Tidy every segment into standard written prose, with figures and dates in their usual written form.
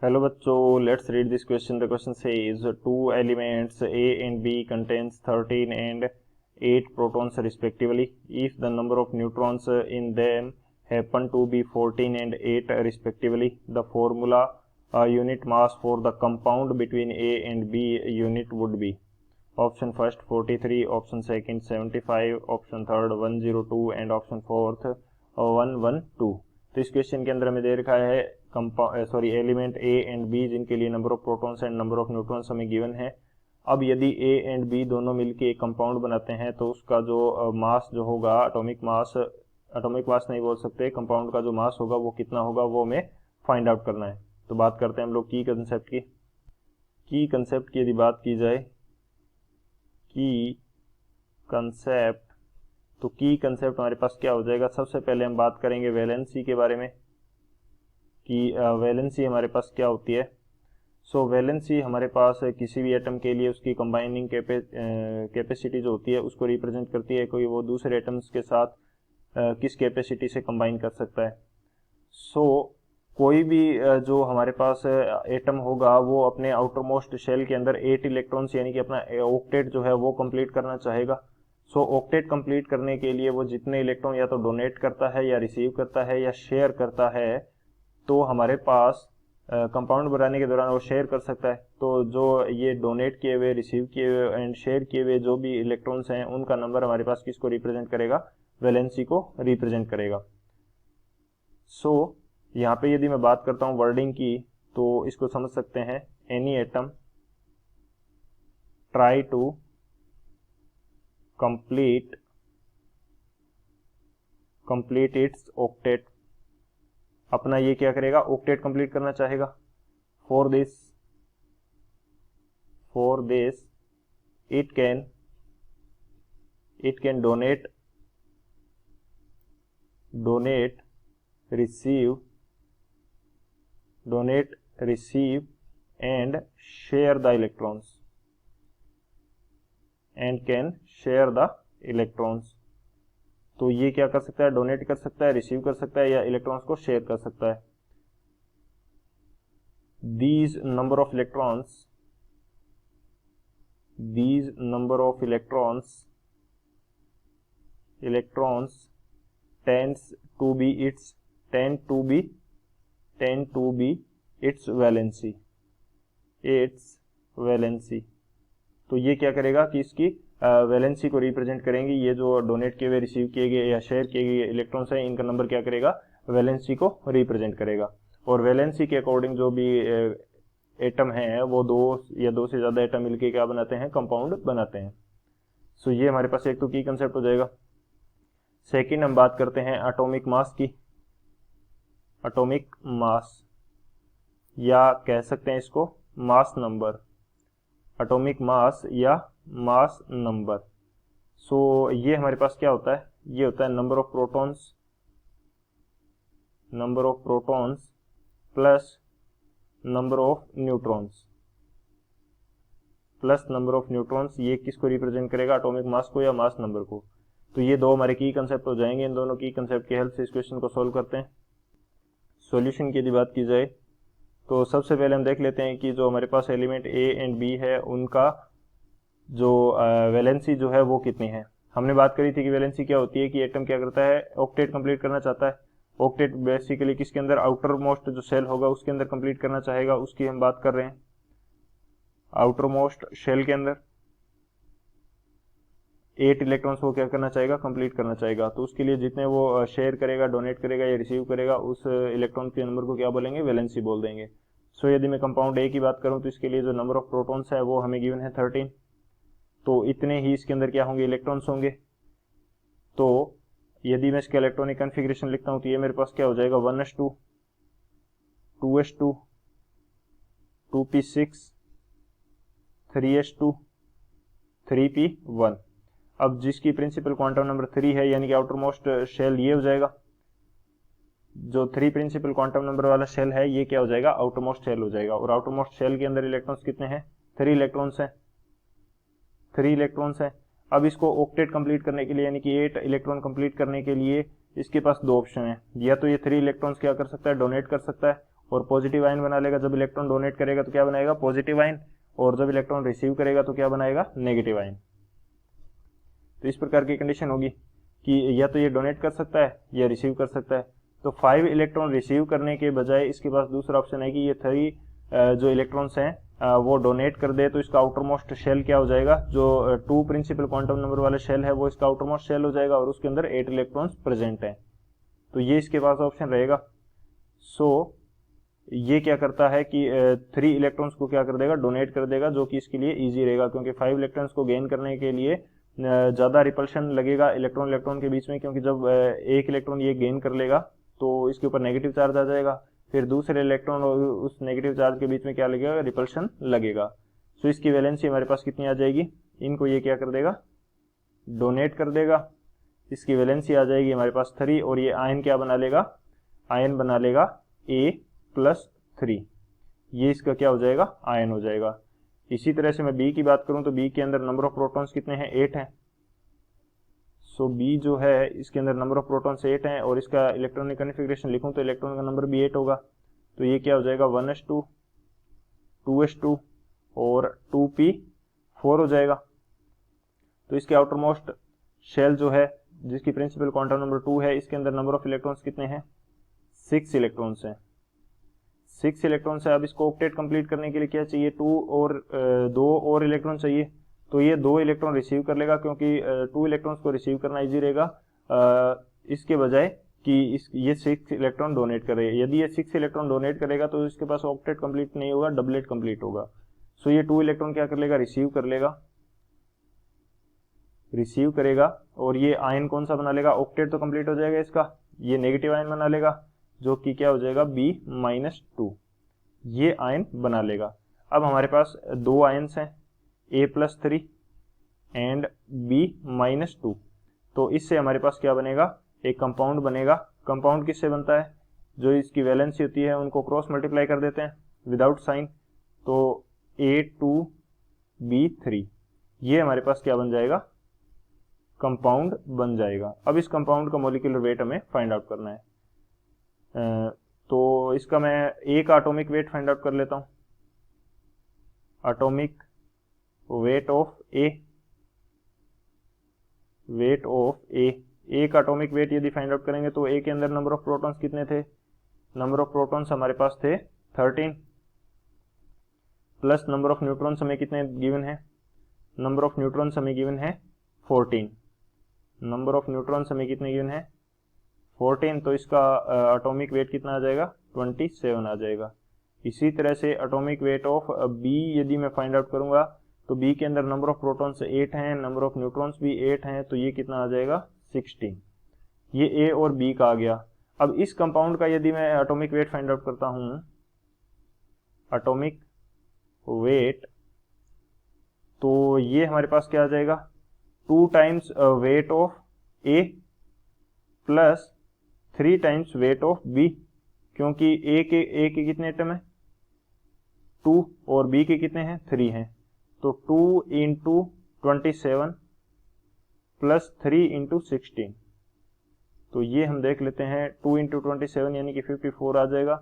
Hello बच्चों, let's read this question. The question says two elements A and B contains 13 and 8 protons respectively. If the number of neutrons in them happen to be 14 and 8 respectively, the formula unit mass for the compound between A and B unit would be option first 43, option second 75, option third 102 and option fourth 112. तो इस question के अंदर हमें दे रखा है element A and B जिनके लिए number of protons and number of neutrons हमें गिवन है. अब यदि ए एंड बी दोनों मिलके एक कंपाउंड बनाते हैं तो उसका जो मास जो होगा एटॉमिक मास नहीं बोल सकते, कंपाउंड का जो मास होगा वो कितना होगा वो हमें फाइंड आउट करना है. तो बात करते हैं हम लोग की कंसेप्ट की यदि बात की जाए की कंसेप्ट, तो की कंसेप्ट हमारे पास क्या हो जाएगा. सबसे पहले हम बात करेंगे वैलेंसी के बारे में कि वैलेंसी हमारे पास क्या होती है. सो वैलेंसी हमारे पास किसी भी एटम के लिए उसकी कंबाइनिंग कैपेसिटी जो होती है उसको रिप्रेजेंट करती है. कोई वो दूसरे एटम्स के साथ किस कैपेसिटी से कंबाइन कर सकता है. सो कोई भी जो हमारे पास एटम होगा वो अपने आउटर मोस्ट शेल के अंदर 8 इलेक्ट्रॉन्स यानी कि अपना ऑक्टेट जो है वो कंप्लीट करना चाहेगा. सो ऑक्टेट कंप्लीट करने के लिए वो जितने इलेक्ट्रॉन या तो डोनेट करता है या रिसीव करता है या शेयर करता है, तो हमारे पास कंपाउंड बनाने के दौरान वो शेयर कर सकता है. तो जो ये डोनेट किए हुए, रिसीव किए हुए एंड शेयर किए हुए जो भी इलेक्ट्रॉन्स हैं उनका नंबर हमारे पास किसको रिप्रेजेंट करेगा, वैलेंसी को रिप्रेजेंट करेगा. सो यहाँ पे यदि मैं बात करता हूँ वर्डिंग की तो इसको समझ सकते हैं any atom try to complete its octet. अपना ये क्या करेगा, ऑक्टेट कंप्लीट करना चाहेगा. For this it can donate receive and share the electrons. तो ये क्या कर सकता है, डोनेट कर सकता है, रिसीव कर सकता है या इलेक्ट्रॉन्स को शेयर कर सकता है. These number of electrons tend to be its valency. तो ये क्या करेगा कि इसकी वैलेंसी को रिप्रेजेंट करेंगे. ये जो डोनेट किए हुए, रिसीव किए गए या शेयर किए गए इलेक्ट्रॉन्स हैं इनका नंबर क्या करेगा, वैलेंसी को रिप्रेजेंट करेगा. और वैलेंसी के अकॉर्डिंग जो भी एटम हैं वो दो या दो से ज़्यादा एटम मिलके क्या बनाते हैं, कंपाउंड बनाते हैं. सो ये हमारे पास एक तो की कंसेप्ट हो जाएगा. सेकेंड हम बात करते हैं एटॉमिक मास की. एटॉमिक मास या कह सकते हैं इसको मास नंबर, एटॉमिक मास या मास नंबर. सो ये हमारे पास क्या होता है, ये होता है number of protons plus number of neutrons. ये किसको रिप्रेजेंट करेगा, एटॉमिक मास को या मास नंबर को. तो ये दो हमारे की कंसेप्ट हो जाएंगे. इन दोनों की कंसेप्ट की हेल्प से इस क्वेश्चन को सॉल्व करते हैं. सॉल्यूशन की यदि बात की जाए तो सबसे पहले हम देख लेते हैं कि जो हमारे पास एलिमेंट ए एंड बी है उनका जो वैलेंसी जो है वो कितनी है. हमने बात करी थी कि वैलेंसी क्या होती है कि एटम क्या करता है, ऑक्टेट कंप्लीट करना चाहता है. ऑक्टेट बेसिकली किसके अंदर, आउटर मोस्ट जो शेल होगा उसके अंदर कंप्लीट करना चाहेगा. उसकी हम बात कर रहे हैं आउटर मोस्ट शेल के अंदर 8 इलेक्ट्रॉन्स वो क्या करना चाहेगा, कंप्लीट करना चाहेगा. तो उसके लिए जितने वो शेयर करेगा, डोनेट करेगा या रिसीव करेगा उस इलेक्ट्रॉन के नंबर को क्या बोलेंगे, वैलेंसी बोल देंगे. सो यदि मैं कंपाउंड ए की बात करूं तो इसके लिए जो नंबर ऑफ प्रोटॉन्स है वो हमें गिवन है 13. तो इतने ही इसके अंदर क्या होंगे, इलेक्ट्रॉन्स होंगे. तो यदि मैं इसका इलेक्ट्रॉनिक कॉन्फ़िगरेशन लिखता हूं तो ये मेरे पास क्या हो जाएगा, 1s2 2s2 2p6 3s2 3p1. अब जिसकी प्रिंसिपल क्वांटम नंबर 3 है यानी कि आउटर मोस्ट शेल ये हो जाएगा. जो 3 प्रिंसिपल क्वांटम नंबर वाला शेल है ये क्या हो जाएगा, आउटर मोस्ट शेल हो जाएगा. और आउटर मोस्ट शेल के अंदर इलेक्ट्रॉन्स कितने हैं, 3 इलेक्ट्रॉन्स हैं. अब इसको ऑक्टेट कंप्लीट करने के लिए यानी कि 8 इलेक्ट्रॉन कंप्लीट करने के लिए इसके पास दो ऑप्शन है. या तो ये 3 इलेक्ट्रॉन्स क्या कर सकता है, डोनेट कर सकता है, और पॉजिटिव आयन बना लेगा। जब इलेक्ट्रॉन डोनेट करेगा तो क्या बनाएगा, पॉजिटिव आयन, और जब इलेक्ट्रॉन रिसीव करेगा तो क्या बनाएगा, नेगेटिव आयन। तो इस प्रकार की कंडीशन होगी कि या तो ये डोनेट कर सकता है या रिसीव कर सकता है। तो 5 इलेक्ट्रॉन रिसीव करने के बजाय इसके पास दूसरा ऑप्शन है कि ये 3 जो इलेक्ट्रॉन्स हैं वो डोनेट कर दे, तो इसका आउटर मोस्ट शेल क्या हो जाएगा, जो 2 प्रिंसिपल क्वांटम नंबर वाला शेल है वो इसका आउटर मोस्ट शेल हो जाएगा और उसके अंदर 8 इलेक्ट्रॉन्स प्रेजेंट हैं। तो ये इसके पास ऑप्शन रहेगा। सो ये क्या करता है कि 3 इलेक्ट्रॉन्स को क्या कर देगा, डोनेट कर देगा, जो कि इसके लिए इजी रहेगा, क्योंकि 5 इलेक्ट्रॉन्स को गेन करने के लिए ज़्यादा रिपल्शन लगेगा इलेक्ट्रॉन इलेक्ट्रॉन के बीच में, क्योंकि जब एक इलेक्ट्रॉन ये गेन कर लेगा तो इसके ऊपर नेगेटिव चार्ज आ जाएगा, फिर दूसरे इलेक्ट्रॉन और उस नेगेटिव चार्ज के बीच में क्या लगेगा, रिपल्शन लगेगा। सो इसकी वैलेंसी हमारे पास कितनी आ जाएगी, इनको ये क्या कर देगा, डोनेट कर देगा। इसकी वैलेंसी आ जाएगी हमारे पास 3 और ये आयन क्या बना लेगा, आयन बना लेगा A+3। ये इसका क्या हो जाएगा, आयन हो जाएगा। इसी तरह से मैं बी की बात करूं तो बी के अंदर नंबर ऑफ प्रोटॉन्स कितने हैं, 8 हैं। सो बी जो है इसके अंदर नंबर ऑफ प्रोटॉन्स 8 हैं और इसका इलेक्ट्रॉनिक कॉन्फ़िगरेशन लिखूं तो इलेक्ट्रॉन का नंबर भी 8 होगा। तो ये क्या हो जाएगा, 1s2, 2s2 और 2p4 हो जाएगा। तो इसके आउटर मोस्ट शेल जो है जिसकी प्रिंसिपल क्वांटम नंबर 2 है, इसके अंदर नंबर ऑफ इलेक्ट्रॉन्स कितने हैं, 6 इलेक्ट्रॉन्स हैं। 6 इलेक्ट्रॉन्स है। अब इसको ऑक्टेट कंप्लीट करने के लिए क्या चाहिए, 2 और इलेक्ट्रॉन चाहिए। तो ये 2 इलेक्ट्रॉन रिसीव कर लेगा, क्योंकि 2 इलेक्ट्रॉन्स को रिसीव करना इजी रहेगा इसके बजाय कि ये 6 इलेक्ट्रॉन डोनेट करे। यदि ये 6 इलेक्ट्रॉन डोनेट करेगा तो इसके पास ऑक्टेट कंप्लीट नहीं होगा, डबलेट कंप्लीट होगा। सो ये 2 इलेक्ट्रॉन क्या कर लेगा, रिसीव कर लेगा, रिसीव करेगा और ये आयन कौन सा बना लेगा, ऑक्टेट तो कंप्लीट हो जाएगा इसका, ये नेगेटिव आयन बना लेगा जो कि क्या हो जाएगा, B-2। ये आयन बना लेगा। अब हमारे पास 2 आयन्स हैं, A+3 एंड B-2। तो इससे हमारे पास क्या बनेगा, एक कंपाउंड बनेगा। कंपाउंड किससे बनता है, जो इसकी वैलेंसी होती है उनको क्रॉस मल्टीप्लाई कर देते हैं विदाउट साइन, तो A2B3 ये हमारे पास क्या बन जाएगा, कंपाउंड बन जाएगा। अब इस कंपाउंड का मॉलिक्यूलर वेट हमें फाइंड आउट करना है। तो इसका मैं एक एटॉमिक वेट फाइंड आउट कर लेता हूं, atomic weight of A, weight of A. एक एटॉमिक वेट यदि फाइंड आउट करेंगे तो ए के अंदर नंबर ऑफ प्रोटॉन्स कितने थे, नंबर ऑफ प्रोटॉन्स हमारे पास थे 13 प्लस नंबर ऑफ न्यूट्रॉन्स हमें कितने गिवन है, नंबर ऑफ न्यूट्रॉन्स हमें गिवन है 14, नंबर ऑफ न्यूट्रॉन्स हमें कितने गिवन है 14। तो इसका एटॉमिक वेट कितना आ जाएगा, 27 आ जाएगा। इसी तरह से एटॉमिक वेट ऑफ बी यदि मैं फाइंड आउट करूंगा तो बी के अंदर नंबर ऑफ प्रोटॉन्स 8 हैं, नंबर ऑफ न्यूट्रॉन्स भी 8 हैं, तो ये कितना आ जाएगा 16। ये ए और बी का आ गया। अब इस कंपाउंड का यदि मैं एटॉमिक वेट फाइंड आउट करता हूं, एटॉमिक वेट, तो ये हमारे पास क्या आ जाएगा, 2 times weight of A plus 3 times weight of B, क्योंकि ए के कितने एटम है 2 और बी के कितने हैं 3 हैं, तो 2 इंटू 27 प्लस 3 इंटू 16। तो ये हम देख लेते हैं, 2 इंटू 27 यानी कि 54 आ जाएगा,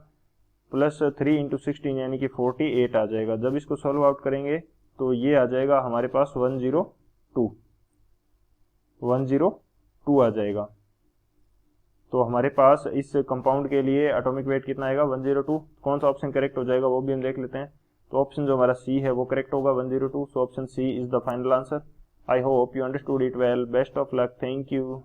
प्लस 3 इंटू 16 यानी कि 48 आ जाएगा। जब इसको सॉल्व आउट करेंगे तो ये आ जाएगा हमारे पास 102 आ जाएगा। तो हमारे पास इस कंपाउंड के लिए एटॉमिक वेट कितना आएगा 102। कौन सा ऑप्शन करेक्ट हो जाएगा वो भी हम देख लेते हैं। तो ऑप्शन जो हमारा सी है वो करेक्ट होगा 102। So option C is the final answer. I hope you understood it well. Best of luck. Thank you.